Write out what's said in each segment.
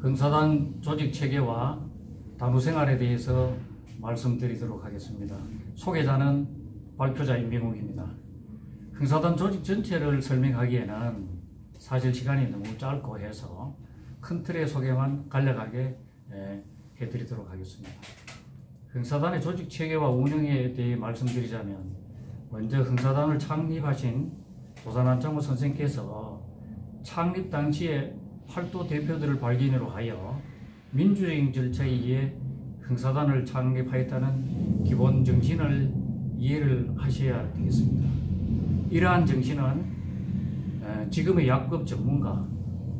흥사단 조직 체계와 단우 생활에 대해서 말씀드리도록 하겠습니다. 소개자는 발표자 임병욱입니다. 흥사단 조직 전체를 설명하기에는 사실 시간이 너무 짧고 해서 큰 틀의 소개만 간략하게 해드리도록 하겠습니다. 흥사단의 조직 체계와 운영에 대해 말씀드리자면, 먼저 흥사단을 창립하신 도산 안창호 선생께서 창립 당시에 활도 대표들을 발견으로 하여 민주적인 절차에 의해 흥사단을 창립하였다는 기본 정신을 이해를 하셔야 되겠습니다. 이러한 정신은 지금의 약급 전문가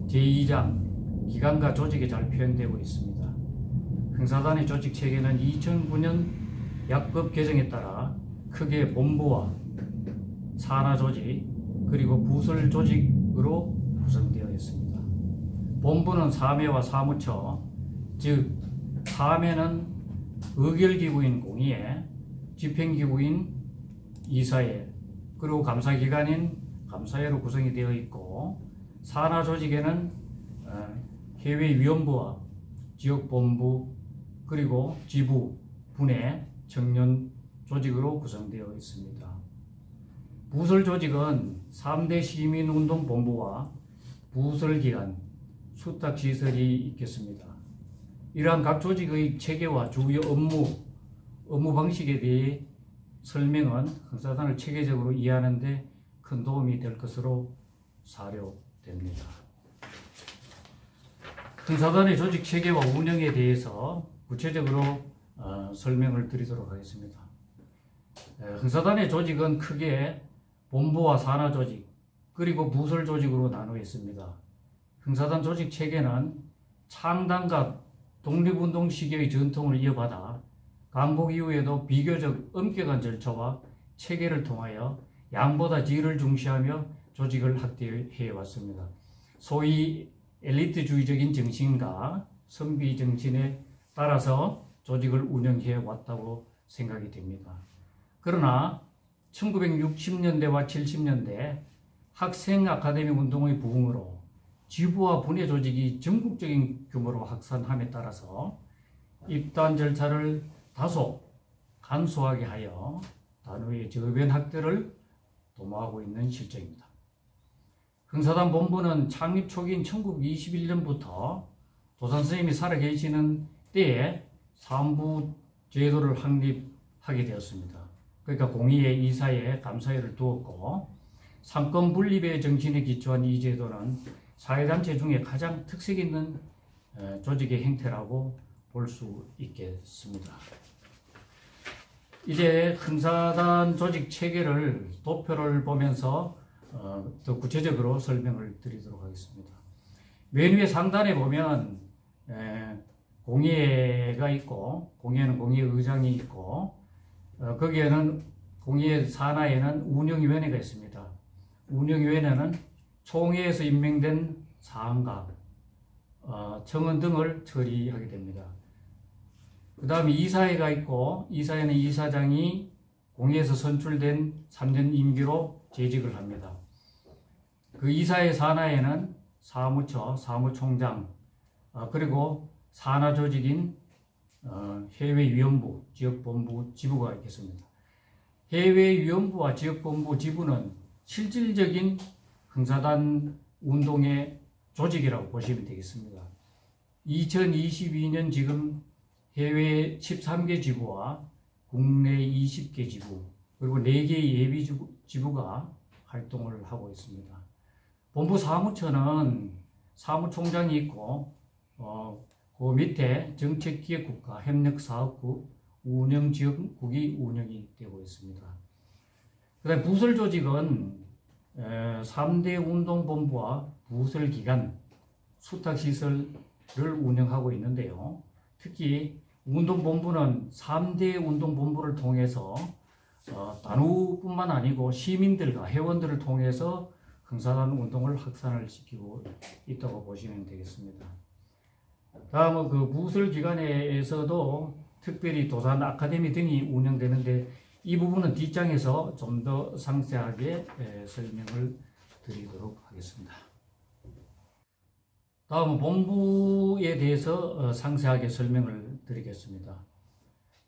제2장 기관과 조직에 잘 표현되고 있습니다. 흥사단의 조직 체계는 2009년 약급 개정에 따라 크게 본부와 산하 조직 그리고 부설 조직으로 구성되어 있습니다. 본부는 사매와 사무처, 즉 사매는 의결기구인 공의회, 집행기구인 이사회, 그리고 감사기관인 감사회로 구성이 되어 있고, 산하 조직에는 해외위원부와 지역본부, 그리고 지부, 분회, 청년 조직으로 구성되어 있습니다. 부설 조직은 3대 시민운동본부와 부설기관, 수탁시설이 있겠습니다. 이러한 각 조직의 체계와 주요 업무 방식에 대해 설명은 흥사단을 체계적으로 이해하는 데 큰 도움이 될 것으로 사료됩니다. 흥사단의 조직 체계와 운영에 대해서 구체적으로 설명을 드리도록 하겠습니다. 흥사단의 조직은 크게 본부와 산하 조직, 그리고 부설 조직으로 나누어 있습니다. 흥사단 조직 체계는 창단과 독립운동 시기의 전통을 이어받아 강복 이후에도 비교적 엄격한 절차와 체계를 통하여 양보다 질을 중시하며 조직을 확대해 왔습니다. 소위 엘리트주의적인 정신과 선비 정신에 따라서 조직을 운영해 왔다고 생각이 됩니다. 그러나 1960년대와 70년대 학생 아카데미 운동의 부흥으로 지부와 분회 조직이 전국적인 규모로 확산함에 따라서 입단 절차를 다소 간소하게 하여 단위의 저변 확대를 도모하고 있는 실정입니다. 흥사단 본부는 창립 초기인 1921년부터 도산 선생님이 살아계시는 때에 사무부 제도를 확립하게 되었습니다. 그러니까 공의회, 이사회, 감사회를 두었고, 삼권 분립의 정신에 기초한 이 제도는 사회단체 중에 가장 특색 있는 조직의 형태라고 볼 수 있겠습니다. 이제 흥사단 조직 체계를 도표를 보면서 더 구체적으로 설명을 드리도록 하겠습니다. 맨 위에 상단에 보면 공의회가 있고, 공의회는 공의회의장이 있고, 거기에는 공의회 산하에는 운영위원회가 있습니다. 운영위원회는 총회에서 임명된 사항과 청원 등을 처리하게 됩니다. 그 다음에 이사회가 있고, 이사회는 이사장이 공회에서 선출된 3년 임기로 재직을 합니다. 그 이사회 산하에는 사무처, 사무총장, 그리고 산하 조직인 해외위원부, 지역본부, 지부가 있겠습니다. 해외위원부와 지역본부, 지부는 실질적인 흥사단 운동의 조직이라고 보시면 되겠습니다. 2022년 지금 해외 13개 지부와 국내 20개 지부, 그리고 4개의 예비 지부가 활동을 하고 있습니다. 본부 사무처는 사무총장이 있고, 그 밑에 정책기획국과 협력사업국, 운영지역국이 운영이 되고 있습니다. 그 다음에 부설 조직은 3대 운동본부와 부설기관, 수탁시설을 운영하고 있는데요. 특히 운동본부는 3대 운동본부를 통해서 단우뿐만 아니고 시민들과 회원들을 통해서 흥사단 운동을 확산을 시키고 있다고 보시면 되겠습니다. 다음은 그 부설기관에서도 특별히 도산 아카데미 등이 운영되는데, 이 부분은 뒷장에서 좀 더 상세하게 설명을 드리도록 하겠습니다. 다음은 본부에 대해서 상세하게 설명을 드리겠습니다.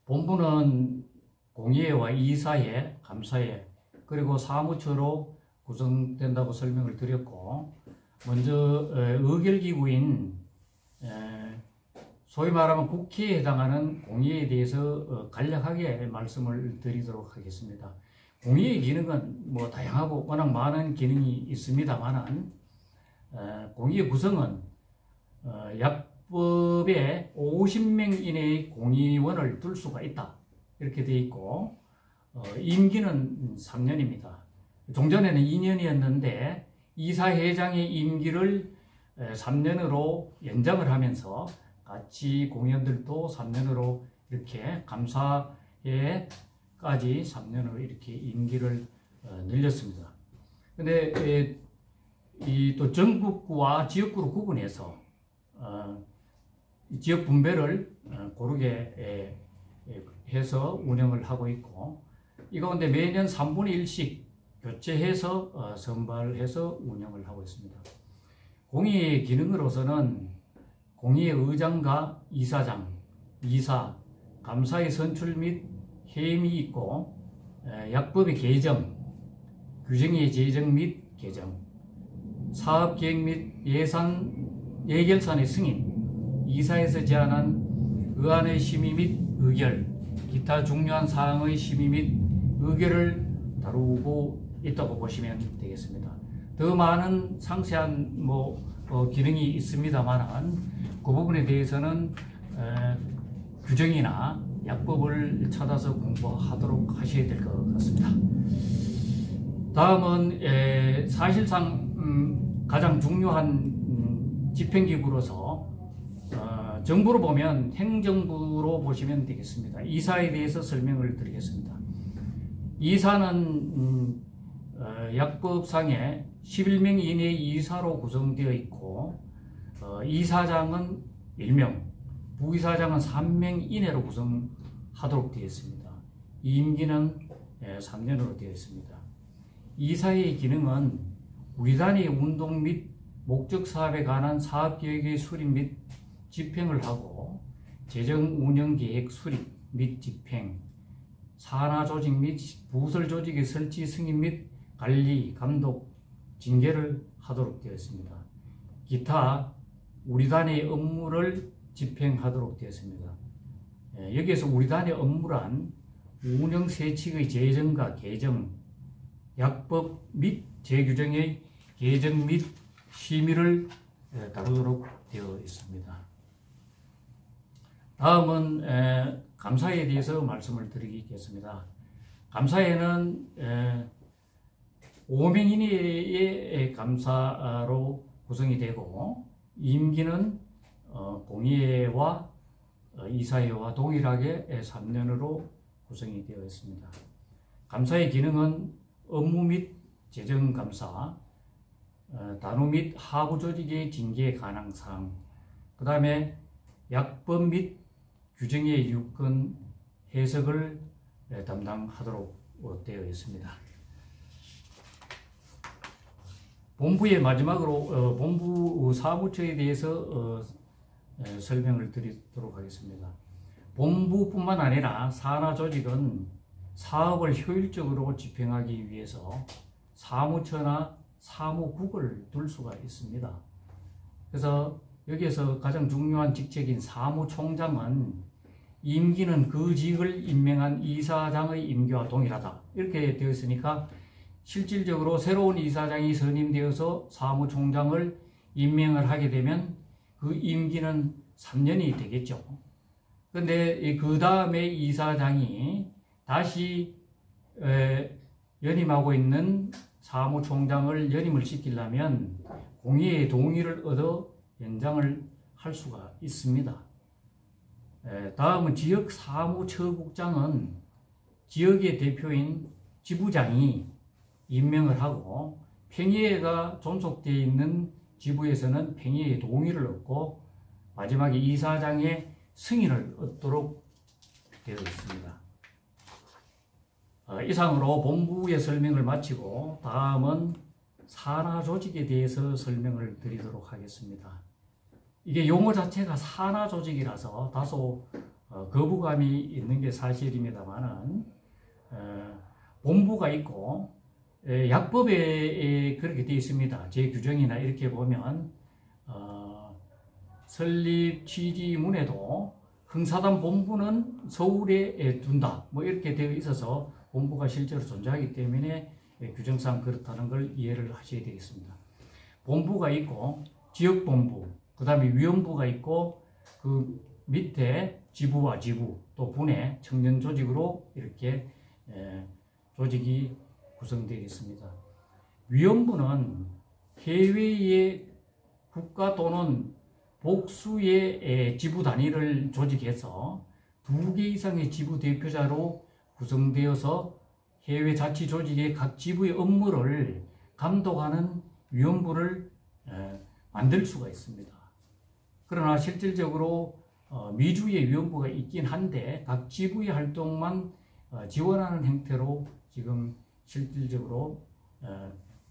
본부는 공의회와 이사회, 감사회, 그리고 사무처로 구성된다고 설명을 드렸고, 먼저 의결기구인 소위 말하면 국회에 해당하는 공의회에 대해서 간략하게 말씀을 드리도록 하겠습니다. 공의회 기능은 뭐 다양하고 워낙 많은 기능이 있습니다만은 공의회 구성은 약법에 50명 이내의 공의원을 둘 수가 있다 이렇게 되어 있고, 임기는 3년입니다. 종전에는 2년이었는데 이사회장의 임기를 3년으로 연장을 하면서 같이 공의원들도 3년으로 이렇게 감사회까지 3년으로 이렇게 임기를 늘렸습니다. 근데 이 또 전국구와 지역구로 구분해서 지역 분배를 고르게 해서 운영을 하고 있고, 이 가운데 매년 3분의 1씩 교체해서 선발해서 운영을 하고 있습니다. 공의회 기능으로서는 공의회 의장과 이사장, 이사, 감사의 선출 및 해임이 있고, 약법의 개정, 규정의 제정 및 개정, 사업계획 및 예결산의 승인, 이사에서 제안한 의안의 심의 및 의결, 기타 중요한 사항의 심의 및 의결을 다루고 있다고 보시면 되겠습니다. 더 많은 상세한 기능이 있습니다만 그 부분에 대해서는 규정이나 약법을 찾아서 공부하도록 하셔야 될 것 같습니다. 다음은 사실상 가장 중요한 집행기구로서 정부로 보면 행정부로 보시면 되겠습니다. 이사에 대해서 설명을 드리겠습니다. 이사는 약법상에 11명 이내의 이사로 구성되어 있고, 이사장은 1명, 부이사장은 3명 이내로 구성하도록 되어 있습니다. 임기는 3년으로 되어 있습니다. 이사의 기능은 우리 단위 운동 및 목적 사업에 관한 사업계획의 수립 및 집행을 하고, 재정 운영 계획 수립 및 집행, 산하 조직 및 부설 조직의 설치 승인 및 관리, 감독, 징계를 하도록 되어 있습니다. 기타 우리 단위의 업무를 집행하도록 되어 있습니다. 여기에서 우리 단위 업무란 운영 세칙의 제정과 개정, 약법 및 제규정의 개정 및 심의를 다루도록 되어 있습니다. 다음은 감사회에 대해서 말씀을 드리겠습니다. 감사회는 5명 이내의 감사로 구성이 되고, 임기는 공의회와 이사회와 동일하게 3년으로 구성이 되어 있습니다. 감사의 기능은 업무 및 재정감사, 단위 및 하부 조직의 징계 가능사항, 그 다음에 약법 및 규정의 유권 해석을 담당하도록 되어 있습니다. 본부의 마지막으로 본부 사무처에 대해서 설명을 드리도록 하겠습니다. 본부뿐만 아니라 산하 조직은 사업을 효율적으로 집행하기 위해서 사무처나 사무국을 둘 수가 있습니다. 그래서 여기에서 가장 중요한 직책인 사무총장은 임기는 그 직을 임명한 이사장의 임기와 동일하다 이렇게 되어 있으니까, 실질적으로 새로운 이사장이 선임되어서 사무총장을 임명을 하게 되면 그 임기는 3년이 되겠죠. 그런데 그 다음에 이사장이 다시 연임하고 있는 사무총장을 연임을 시키려면 공의회의 동의를 얻어 연장을 할 수가 있습니다. 다음은 지역 사무처국장은 지역의 대표인 지부장이 임명을 하고, 평의회가 존속되어 있는 지부에서는 평의회의 동의를 얻고 마지막에 이사장의 승인을 얻도록 되어 있습니다. 이상으로 본부의 설명을 마치고 다음은 산하 조직에 대해서 설명을 드리도록 하겠습니다. 이게 용어 자체가 산하 조직이라서 다소 거부감이 있는 게 사실입니다만은 본부가 있고 약법에 그렇게 되어 있습니다. 제 규정이나 이렇게 보면 설립 취지문에도 흥사단 본부는 서울에 둔다 뭐 이렇게 되어 있어서 본부가 실제로 존재하기 때문에 규정상 그렇다는 걸 이해를 하셔야 되겠습니다. 본부가 있고 지역본부, 그 다음에 위원부가 있고 그 밑에 지부와 지부 또 분해 청년 조직으로 이렇게 조직이 구성되어 있습니다. 위원부는 해외의 국가 또는 복수의 지부 단위를 조직해서 2개 이상의 지부 대표자로 구성되어서 해외 자치 조직의 각 지부의 업무를 감독하는 위원부를 만들 수가 있습니다. 그러나 실질적으로 미주의 위원부가 있긴 한데 각 지부의 활동만 지원하는 형태로 지금 실질적으로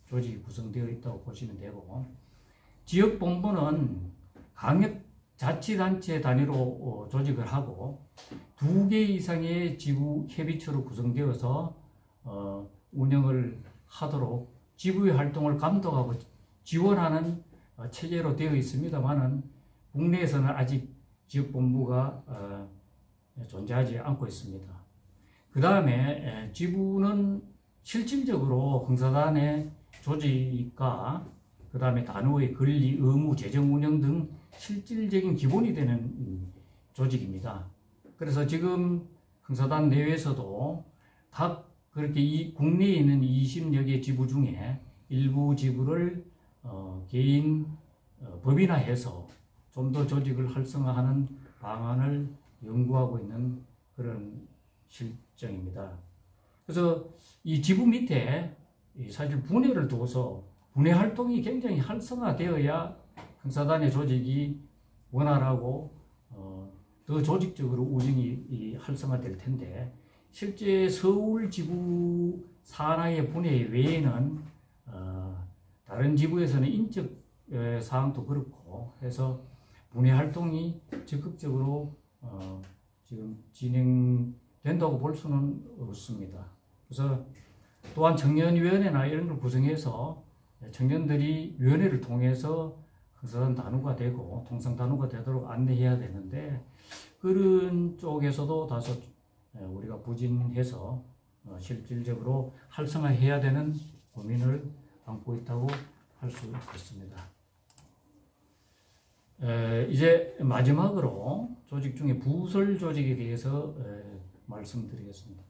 조직이 구성되어 있다고 보시면 되고, 지역본부는 강역자치단체 단위로 조직을 하고 2개 이상의 지부 협의체로 구성되어서 운영을 하도록 지부의 활동을 감독하고 지원하는 체계로 되어 있습니다만은 국내에서는 아직 지역본부가 존재하지 않고 있습니다. 그 다음에 지부는 실질적으로 흥사단의 조직과 그 다음에 단위의 권리, 의무, 재정 운영 등 실질적인 기본이 되는 조직입니다. 그래서 지금 흥사단 내외에서도 각 그렇게 국내에 있는 20여 개 지부 중에 일부 지부를 개인 법인화해서 좀 더 조직을 활성화하는 방안을 연구하고 있는 그런 실정입니다. 그래서 이 지부 밑에 사실 분해를 둬서 분해 활동이 굉장히 활성화되어야 흥사단의 조직이 원활하고 더 조직적으로 운영이 활성화될 텐데, 실제 서울 지부 산하의 분해 외에는 다른 지부에서는 인적 사항도 그렇고 해서 분해 활동이 적극적으로 지금 진행된다고 볼 수는 없습니다. 그래서 또한 청년위원회나 이런 걸 구성해서 청년들이 위원회를 통해서 흥사단 단우가 되고 통상 단우가 되도록 안내해야 되는데, 그런 쪽에서도 다소 우리가 부진해서 실질적으로 활성화해야 되는 고민을 안고 있다고 할 수 있습니다. 이제 마지막으로 조직 중에 부설 조직에 대해서 말씀드리겠습니다.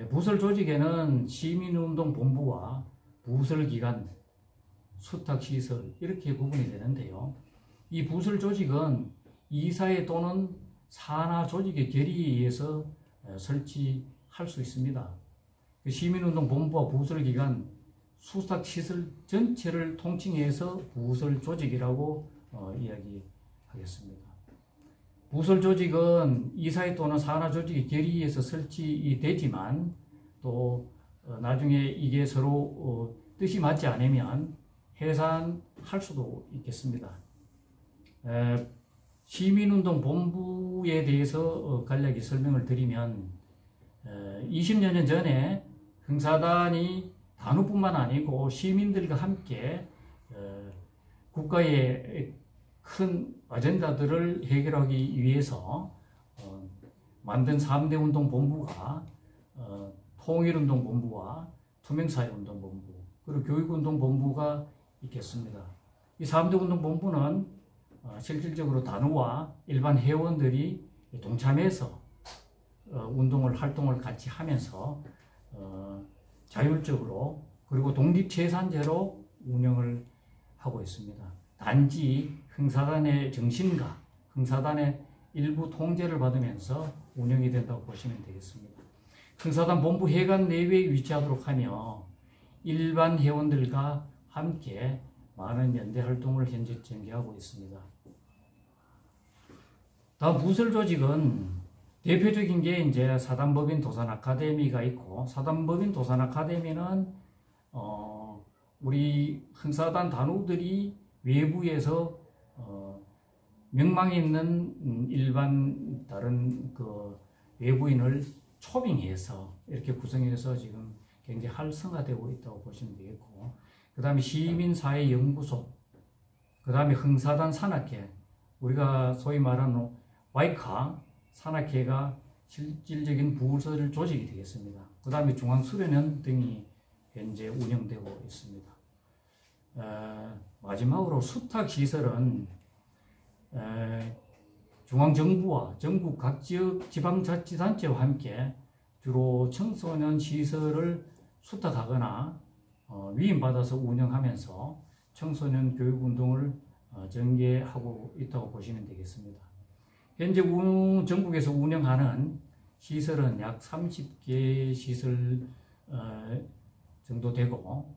부설 조직에는 시민운동본부와 부설기관, 수탁시설 이렇게 구분이 되는데요. 이 부설 조직은 이사회 또는 산하 조직의 결의에 의해서 설치할 수 있습니다. 시민운동본부와 부설기관, 수탁시설 전체를 통칭해서 부설 조직이라고 이야기하겠습니다. 부설 조직은 이사회 또는 산하 조직의 결의에 의해서 설치되지만 또 나중에 이게 서로 뜻이 맞지 않으면 해산할 수도 있겠습니다. 시민운동본부에 대해서 간략히 설명을 드리면 20여 년 전에 흥사단이 단우뿐만 아니고 시민들과 함께 국가의 큰 아젠다들을 해결하기 위해서 만든 3대 운동본부가 통일운동본부와 투명사회운동본부 그리고 교육운동본부가 있겠습니다. 이 3대 운동본부는 실질적으로 단우와 일반 회원들이 동참해서 활동을 같이 하면서 자율적으로 그리고 독립재산제로 운영을 하고 있습니다. 단지 흥사단의 정신과 흥사단의 일부 통제를 받으면서 운영이 된다고 보시면 되겠습니다. 흥사단 본부 회관 내외에 위치하도록 하며 일반 회원들과 함께 많은 연대 활동을 현재 전개하고 있습니다. 다음 부설 조직은 대표적인 게 이제 사단법인 도산 아카데미가 있고, 사단법인 도산 아카데미는 우리 흥사단 단우들이 외부에서 명망이 있는 일반 다른 그 외부인을 초빙해서 이렇게 구성해서 지금 굉장히 활성화되고 있다고 보시면 되겠고, 그 다음에 시민사회연구소, 그 다음에 흥사단 산악회, 우리가 소위 말하는 와이카 산악회가 실질적인 부설 조직이 되겠습니다. 그 다음에 중앙수련원 등이 현재 운영되고 있습니다. 마지막으로 수탁시설은 중앙정부와 전국 각 지역 지방자치단체와 함께 주로 청소년 시설을 수탁하거나 위임받아서 운영하면서 청소년 교육운동을 전개하고 있다고 보시면 되겠습니다. 현재 전국에서 운영하는 시설은 약 30개 시설 정도 되고,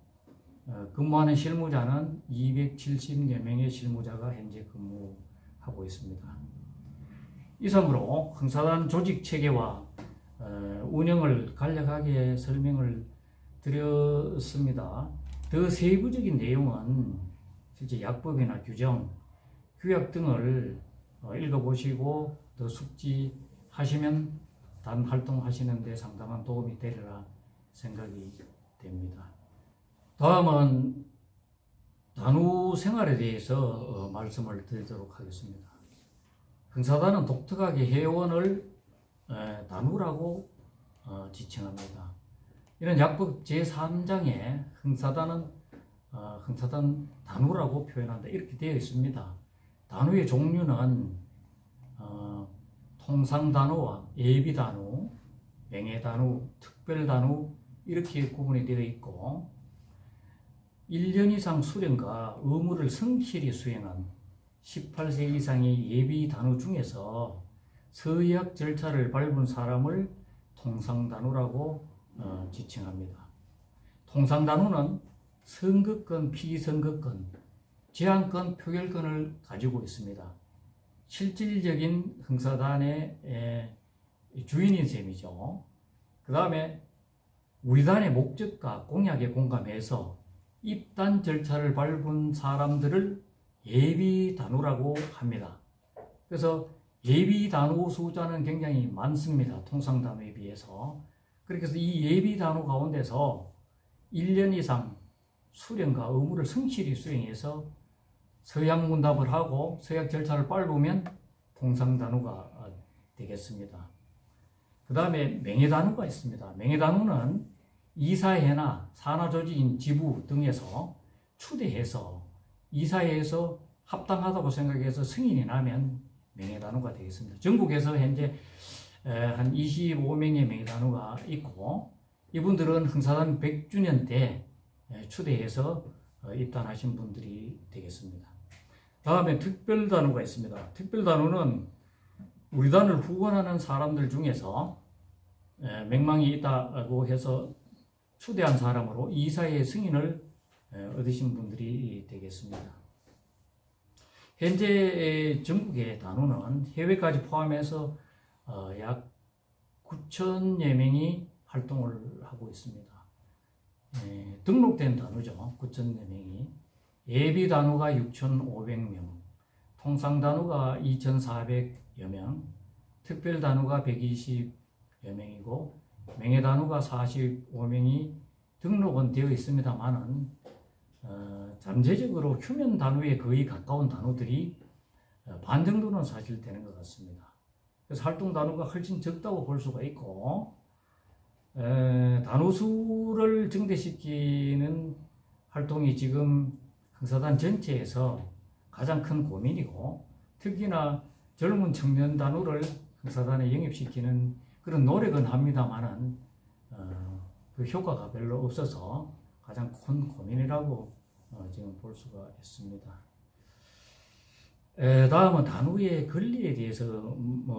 근무하는 실무자는 270여 명의 실무자가 현재 근무하고 있습니다. 이상으로 흥사단 조직 체계와 운영을 간략하게 설명을 드렸습니다. 더 세부적인 내용은 실제 약법이나 규정, 규약 등을 읽어보시고 더 숙지하시면 단 활동하시는 데 상당한 도움이 되리라 생각이 됩니다. 다음은 단우 생활에 대해서 말씀을 드리도록 하겠습니다. 흥사단은 독특하게 회원을 단우라고 지칭합니다. 이런 약법 제3장에 흥사단 단우라고 표현한다 이렇게 되어 있습니다. 단우의 종류는 통상단우와 예비단우, 맹해단우, 특별단우 이렇게 구분이 되어 있고, 1년 이상 수련과 의무를 성실히 수행한 18세 이상의 예비단우 중에서 서약 절차를 밟은 사람을 통상단우라고 지칭합니다. 통상단우는 선거권, 피선거권, 제한권, 표결권을 가지고 있습니다. 실질적인 흥사단의 주인인 셈이죠. 그 다음에 우리 단의 목적과 공약에 공감해서 입단 절차를 밟은 사람들을 예비단우라고 합니다. 그래서 예비단우 수자는 굉장히 많습니다. 통상단우에 비해서. 그렇게 해서 이 예비단우 가운데서 1년 이상 수련과 의무를 성실히 수행해서 서약문답을 하고 서약 절차를 밟으면 통상단우가 되겠습니다. 그 다음에 맹해단우가 있습니다. 맹해단우는 이사회나 산하조직인 지부 등에서 추대해서 이사회에서 합당하다고 생각해서 승인이 나면 맹해단우가 되겠습니다. 전국에서 현재 한 25명의 맹해단우가 있고, 이분들은 흥사단 100주년 때 추대해서 입단하신 분들이 되겠습니다. 다음에 특별단우가 있습니다. 특별단우는 우리 단을 후원하는 사람들 중에서 명망이 있다고 해서 추대한 사람으로 이사회의 승인을 얻으신 분들이 되겠습니다. 현재 전국의 단우는 해외까지 포함해서 약 9천여 명이 활동을 하고 있습니다. 등록된 단우죠. 9천여 명이. 예비 단우가 6,500명, 통상 단우가 2,400여 명, 특별 단우가 120여 명이고, 맹해 단우가 45명이 등록은 되어 있습니다만은 잠재적으로 휴면 단우에 거의 가까운 단우들이 반 정도는 사실 되는 것 같습니다. 그래서 활동 단우가 훨씬 적다고 볼 수가 있고, 단우 수를 증대시키는 활동이 지금 흥사단 전체에서 가장 큰 고민이고, 특히나 젊은 청년 단우를 흥사단에 영입시키는 그런 노력은 합니다만은 그 효과가 별로 없어서 가장 큰 고민이라고 지금 볼 수가 있습니다. 다음은 단우의 권리에 대해서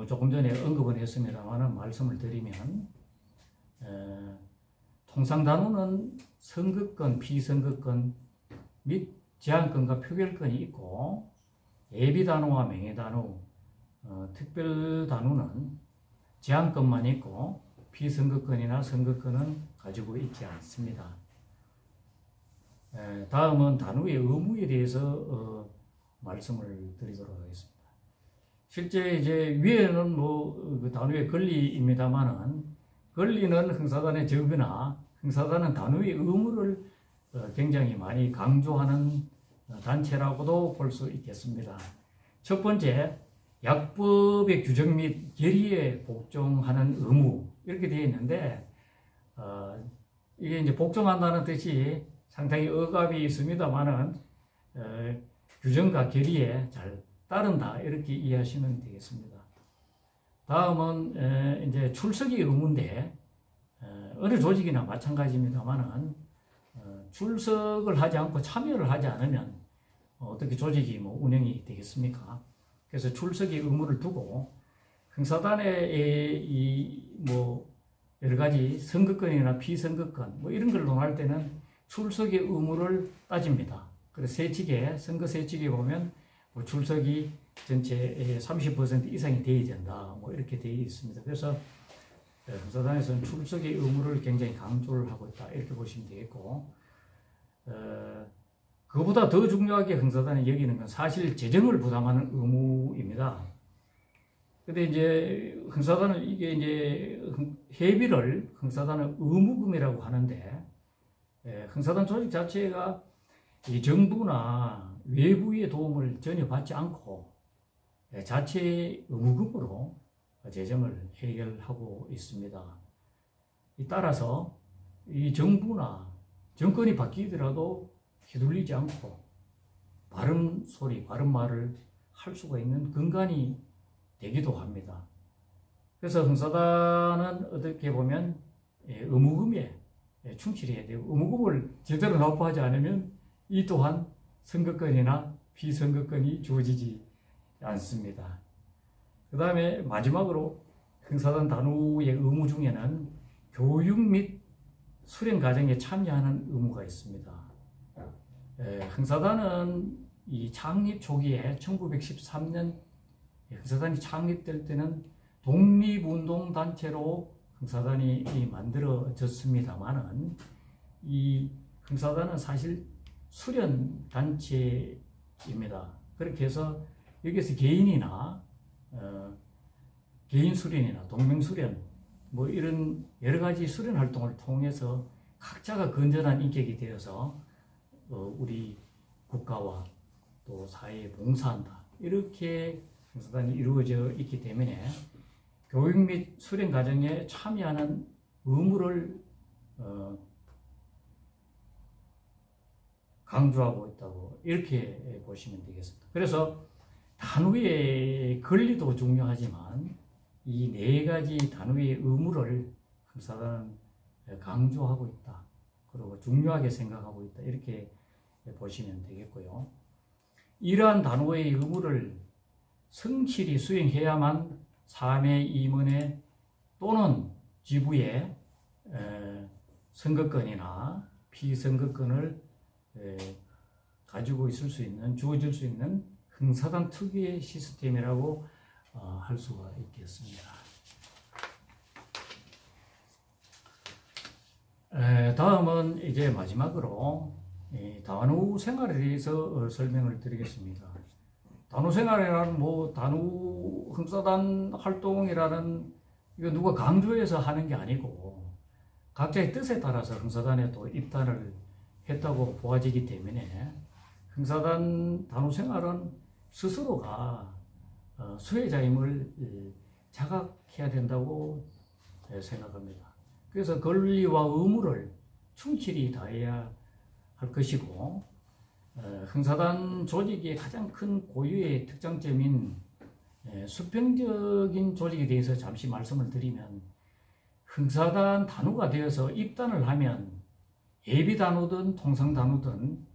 조금 전에 언급은 했습니다만 말씀을 드리면, 통상 단우는 선거권, 피선거권 및 제한권과 표결권이 있고, 예비 단우와 맹해 단우, 특별 단우는 제한권만 있고 피선거권이나 선거권은 가지고 있지 않습니다. 다음은 단우의 의무에 대해서 말씀을 드리도록 하겠습니다. 실제 이제 위에는 그 단위의 권리입니다만은 권리는 흥사단의 적으나 흥사단은 단위의 의무를 굉장히 많이 강조하는 단체라고도 볼 수 있겠습니다. 첫 번째, 약법의 규정 및 결의에 복종하는 의무 이렇게 되어 있는데 이게 이제 복종한다는 뜻이 상당히 억압이 있습니다만은 규정과 결의에 잘 따른다 이렇게 이해하시면 되겠습니다. 다음은 이제 출석이 의무인데 어느 조직이나 마찬가지입니다만은 출석을 하지 않고 참여를 하지 않으면 어떻게 조직이 운영이 되겠습니까? 그래서 출석의 의무를 두고 흥사단의 여러 가지 선거권이나 비선거권 이런 걸 논할 때는 출석의 의무를 따집니다. 그래서 세칙에 선거 세칙에 보면 출석이 전체의 30% 이상이 돼야 된다 이렇게 되어 있습니다. 그래서 흥사단에서는 출석의 의무를 굉장히 강조를 하고 있다 이렇게 보시면 되겠고 그보다 더 중요하게 흥사단이 여기는 건 사실 재정을 부담하는 의무입니다. 근데 이제 흥사단은 이게 이제 회비를 흥사단은 의무금이라고 하는데 흥사단 조직 자체가 이 정부나 외부의 도움을 전혀 받지 않고 자체의 의무금으로 재정을 해결하고 있습니다. 따라서 이 정부나 정권이 바뀌더라도 휘둘리지 않고 바른 소리, 바른 말을 할 수가 있는 근간이 되기도 합니다. 그래서 흥사단은 어떻게 보면 의무금에 충실해야 되고 의무금을 제대로 납부하지 않으면 이 또한 선거권이나 비선거권이 주어지지 않습니다. 그 다음에 마지막으로 흥사단 단위의 의무 중에는 교육 및 수련 과정에 참여하는 의무가 있습니다. 흥사단은 이 창립 초기에 1913년 흥사단이 창립될 때는 독립운동단체로 흥사단이 만들어졌습니다만은 이 흥사단은 사실 수련단체입니다. 그렇게 해서 여기서 개인이나 개인 수련이나 동명 수련 이런 여러 가지 수련 활동을 통해서 각자가 건전한 인격이 되어서 우리 국가와 또 사회에 봉사한다 이렇게 흥사단이 이루어져 있기 때문에 교육 및 수련 과정에 참여하는 의무를 강조하고 있다고 이렇게 보시면 되겠습니다. 그래서 단위의 권리도 중요하지만 이 네 가지 단위의 의무를 흥사단은 강조하고 있다. 그리고 중요하게 생각하고 있다. 이렇게 보시면 되겠고요. 이러한 단위의 의무를 성실히 수행해야만 사회 임원회 또는 지부의 선거권이나 비선거권을 가지고 있을 수 있는, 주어질 수 있는 흥사단 특유의 시스템이라고 할 수가 있겠습니다. 다음은 이제 마지막으로 단위 생활에 대해서 설명을 드리겠습니다. 단위 생활이라는 단위 흥사단 활동이라는 이거 누가 강조해서 하는 게 아니고 각자의 뜻에 따라서 흥사단에 또 입단을 했다고 보아지기 때문에 흥사단 단위 생활은 스스로가 수혜자임을 자각해야 된다고 생각합니다. 그래서 권리와 의무를 충실히 다해야 할 것이고 흥사단 조직의 가장 큰 고유의 특장점인 수평적인 조직에 대해서 잠시 말씀을 드리면 흥사단 단위가 되어서 입단을 하면 예비 단위든 통상 단위든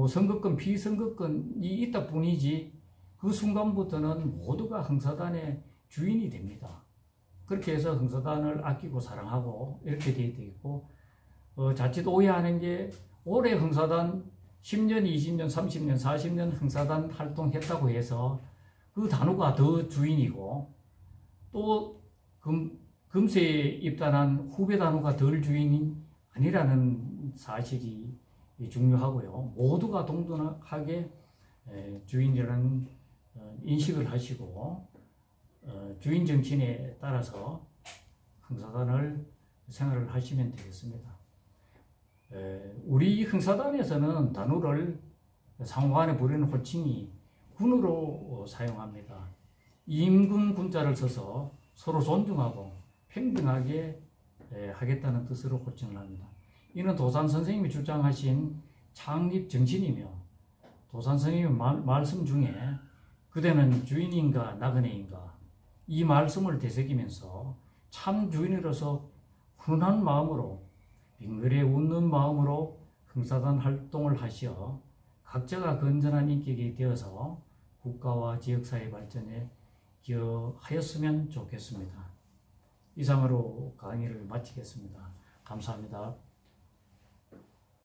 선거권 비선거권이 있다 뿐이지 그 순간부터는 모두가 흥사단의 주인이 됩니다. 그렇게 해서 흥사단을 아끼고 사랑하고 이렇게 되어 있고 자칫 오해하는 게 올해 흥사단 10년, 20년, 30년, 40년 흥사단 활동했다고 해서 그 단위가 더 주인이고 또 금세 입단한 후배 단위가 덜 주인이 아니라는 사실이 중요하고요. 모두가 동등하게 주인이라는 인식을 하시고 주인 정신에 따라서 흥사단을 생활을 하시면 되겠습니다. 우리 흥사단에서는 단우를 상호간에 부르는 호칭이 군으로 사용합니다. 임군 군자를 써서 서로 존중하고 평등하게 하겠다는 뜻으로 호칭을 합니다. 이는 도산 선생님이 주장하신 창립 정신이며 도산 선생님의 말씀 중에 그대는 주인인가 나그네인가 이 말씀을 되새기면서 참 주인으로서 훈훈한 마음으로 빙그레 웃는 마음으로 흥사단 활동을 하시어 각자가 건전한 인격이 되어서 국가와 지역사회 발전에 기여하였으면 좋겠습니다. 이상으로 강의를 마치겠습니다. 감사합니다.